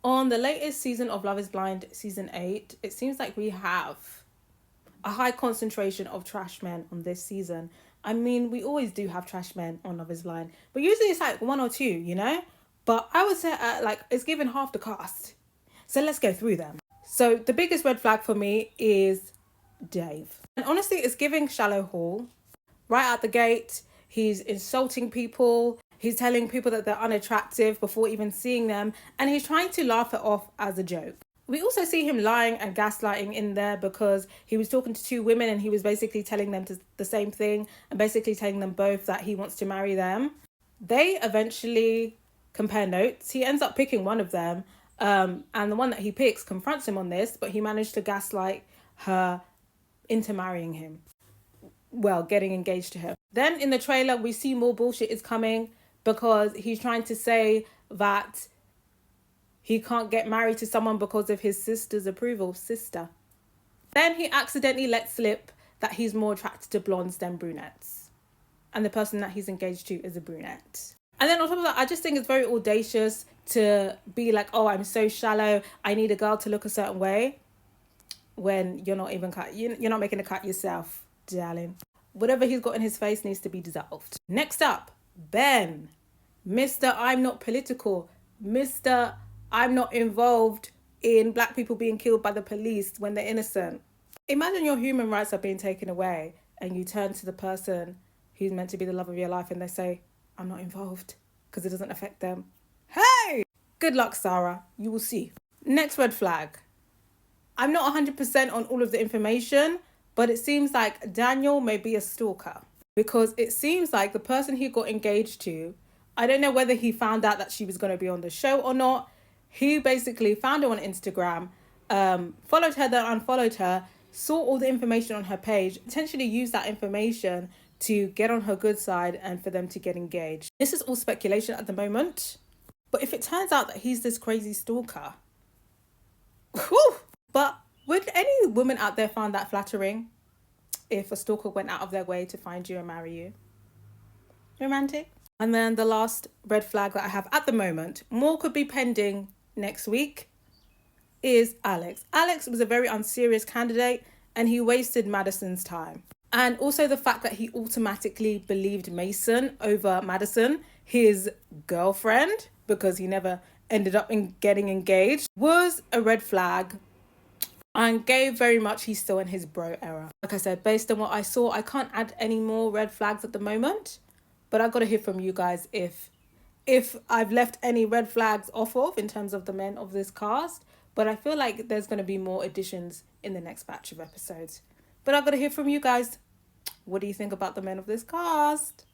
On the latest season of Love is Blind, season 8, it seems like we have a high concentration of trash men on this season. I mean, we always do have trash men on Love is Blind, but usually it's like one or two, you know? But I would say like it's given half the cast. So let's go through them. So the biggest red flag for me is Dave. And honestly, it's giving shallow Hall. Right out the gate, he's insulting people. He's telling people that they're unattractive before even seeing them. And he's trying to laugh it off as a joke. We also see him lying and gaslighting in there because he was talking to two women and he was basically telling them the same thing and basically telling them both that he wants to marry them. They eventually compare notes. He ends up picking one of them, and the one that he picks confronts him on this, but he managed to gaslight her into marrying him. Well, getting engaged to him. Then in the trailer, we see more bullshit is coming because he's trying to say that he can't get married to someone because of his sister's approval. Sister. Then he accidentally lets slip that he's more attracted to blondes than brunettes. And the person that he's engaged to is a brunette. And then on top of that, I just think it's very audacious to be like, oh, I'm so shallow, I need a girl to look a certain way, when you're not even cut. You're not making a cut yourself, darling. Whatever he's got in his face needs to be dissolved. Next up, Ben. Mr. I'm not political. Mr. I'm not involved in black people being killed by the police when they're innocent. Imagine your human rights are being taken away and you turn to the person who's meant to be the love of your life and they say, I'm not involved because it doesn't affect them. Hey! Good luck, Sarah. You will see. Next red flag. I'm not 100% on all of the information, but it seems like Daniel may be a stalker because it seems like the person he got engaged to, I don't know whether he found out that she was going to be on the show or not. He basically found her on Instagram, followed her, then unfollowed her, saw all the information on her page, potentially used that information to get on her good side and for them to get engaged. This is all speculation at the moment. But if it turns out that he's this crazy stalker, whew, but would any woman out there find that flattering if a stalker went out of their way to find you and marry you? Romantic? And then the last red flag that I have at the moment, more could be pending next week, is Alex. Alex was a very unserious candidate and he wasted Madison's time. And also the fact that he automatically believed Mason over Madison, his girlfriend, because he never ended up getting engaged, was a red flag. And Gabe, very much, he's still in his bro era. Like I said, based on what I saw, I can't add any more red flags at the moment. But I've got to hear from you guys if I've left any red flags off of in terms of the men of this cast. But I feel like there's going to be more additions in the next batch of episodes. But I've got to hear from you guys. What do you think about the men of this cast?